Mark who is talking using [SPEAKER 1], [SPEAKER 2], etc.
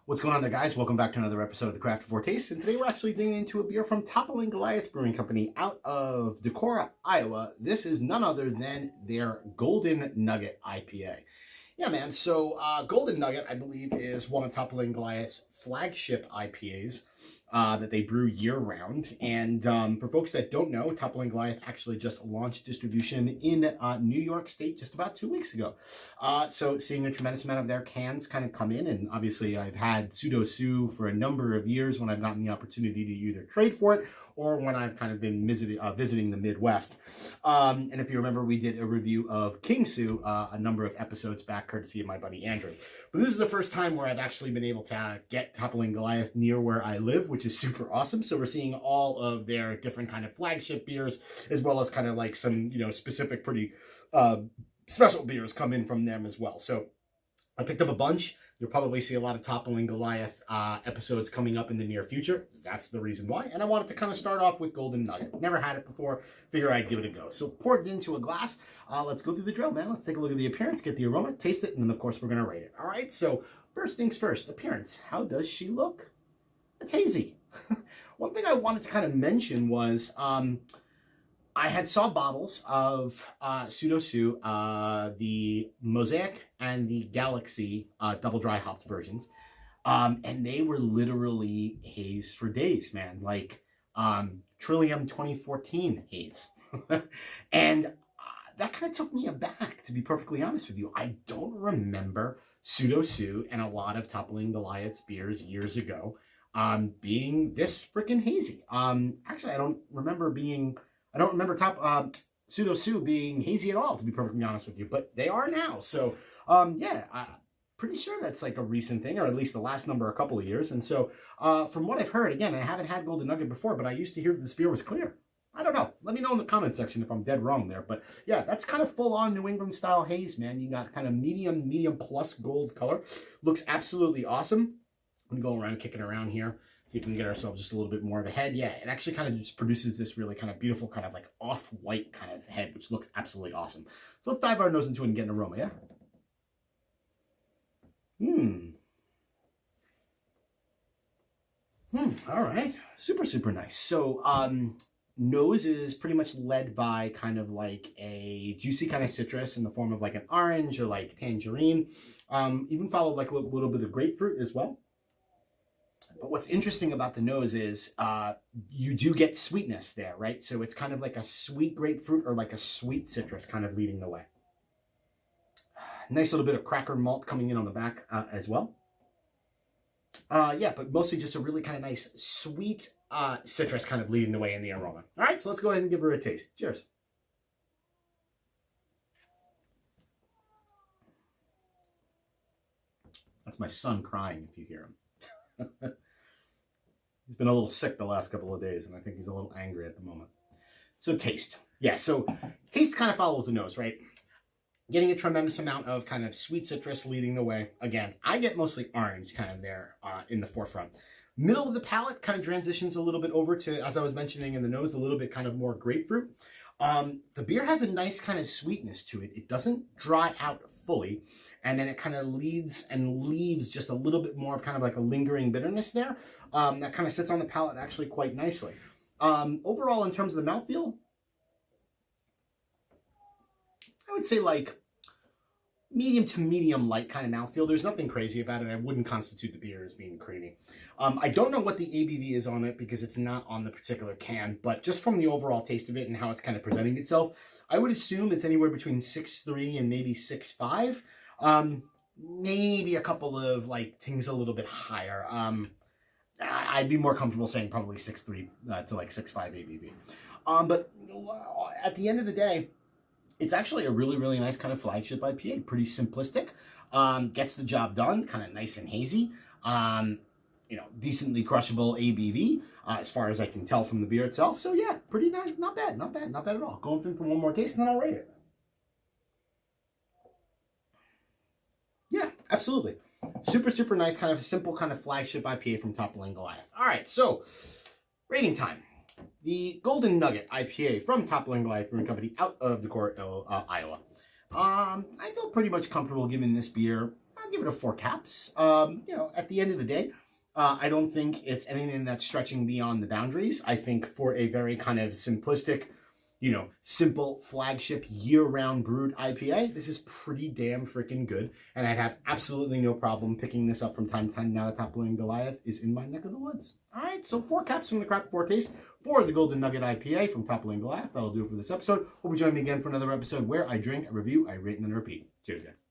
[SPEAKER 1] What's going on there, guys? Welcome back to another episode of the Craftavore Taste, and today we're actually digging into a beer from Toppling Goliath Brewing Company out of Decorah, Iowa. This is none other than their Golden Nugget IPA. Yeah, man, so Golden Nugget, I believe, is one of Toppling Goliath's flagship IPAs that they brew year-round. And for folks that don't know, Toppling Goliath actually just launched distribution in New York State just about 2 weeks ago. So seeing a tremendous amount of their cans kind of come in, and obviously I've had Pseudo Sue for a number of years when I've gotten the opportunity to either trade for it or when I've kind of been visiting the Midwest. And if you remember, we did a review of King Sue a number of episodes back, courtesy of my buddy Andrew. But this is the first time where I've actually been able to get Toppling Goliath near where I live, which is super awesome. So we're seeing all of their different kind of flagship beers, as well as kind of like some, specific pretty special beers come in from them as well. So I picked up a bunch. You'll probably see a lot of Toppling Goliath episodes coming up in the near future. That's the reason why. And I wanted to kind of start off with Golden Nugget. Never had it before. Figure I'd give it a go. So poured it into a glass. Let's go through the drill, man. Let's take a look at the appearance, get the aroma, taste it, and then, of course, we're going to rate it. All right, so first things first, appearance. How does she look? It's hazy. One thing I wanted to kind of mention was I had saw bottles of Pseudo Sue, the Mosaic and the Galaxy double dry hopped versions. And they were literally haze for days, man. Like Trillium 2014 haze. And that kind of took me aback, to be perfectly honest with you. I don't remember Pseudo Sue and a lot of Toppling Goliath's beers years ago being this freaking hazy. Actually, I don't remember Pseudo Sue being hazy at all, to be perfectly honest with you, but they are now. So, yeah, pretty sure that's like a recent thing, or at least the last a couple of years. And so, from what I've heard, again, I haven't had Golden Nugget before, but I used to hear that this beer was clear. I don't know. Let me know in the comment section if I'm dead wrong there. But yeah, that's kind of full-on New England style haze, man. You got kind of medium plus gold color. Looks absolutely awesome. I'm going to go around kicking around here. See if we can get ourselves just a little bit more of a head. Yeah, it actually kind of just produces this really kind of beautiful kind of like off-white kind of head, which looks absolutely awesome. So let's dive our nose into it and get an aroma, yeah? All right. Super nice. So, nose is pretty much led by kind of like a juicy kind of citrus in the form of like an orange or like tangerine. Even followed like a little bit of grapefruit as well. But what's interesting about the nose is you do get sweetness there, right? So it's kind of like a sweet grapefruit or like a sweet citrus kind of leading the way. Nice little bit of cracker malt coming in on the back as well. Yeah, but mostly just a really kind of nice sweet citrus kind of leading the way in the aroma. All right, so let's go ahead and give her a taste. Cheers. That's my son crying if you hear him. He's been a little sick the last couple of days, and I think he's a little angry at the moment. So taste. Yeah, so taste kind of follows the nose, right? Getting a tremendous amount of kind of sweet citrus leading the way. Again, I get mostly orange kind of there in the forefront. Middle of the palate kind of transitions a little bit over to, as I was mentioning in the nose, a little bit kind of more grapefruit. The beer has a nice kind of sweetness to it. It doesn't dry out fully. And then it kind of leads and leaves just a little bit more of kind of like a lingering bitterness there. That kind of sits on the palate actually quite nicely. Overall, in terms of the mouthfeel, I would say like medium to medium light kind of mouthfeel. There's nothing crazy about it. I wouldn't constitute the beer as being creamy. I don't know what the ABV is on it because it's not on the particular can, but just from the overall taste of it and how it's kind of presenting itself, I would assume it's anywhere between 6.3 and maybe 6.5. Maybe a couple of like things a little bit higher. I'd be more comfortable saying probably 6.3 to like 6.5 ABV. But at the end of the day, it's actually a really nice kind of flagship IPA. Pretty simplistic. Gets the job done. Kind of nice and hazy. Decently crushable ABV as far as I can tell from the beer itself. So yeah, pretty nice. Not bad at all. Going for one more taste and then I'll rate it. Yeah, absolutely. Super nice, kind of simple kind of flagship IPA from Toppling Goliath. All right, so rating time. The Golden Nugget IPA from Toppling Goliath Brewing Company out of Decorah, Iowa. I feel pretty much comfortable giving this beer give it a 4 caps. At the end of the day, I don't think it's anything that's stretching beyond the boundaries. I think for a very kind of simplistic, simple flagship year-round brewed IPA, this is pretty damn freaking good. And I'd have absolutely no problem picking this up from time to time now that Toppling Goliath is in my neck of the woods. All right, so 4 caps from the Craftavore Taste for the Golden Nugget IPA from Toppling Goliath. That'll do it for this episode. Hope you join me again for another episode where I drink, I review, I rate, and then repeat. Cheers, guys.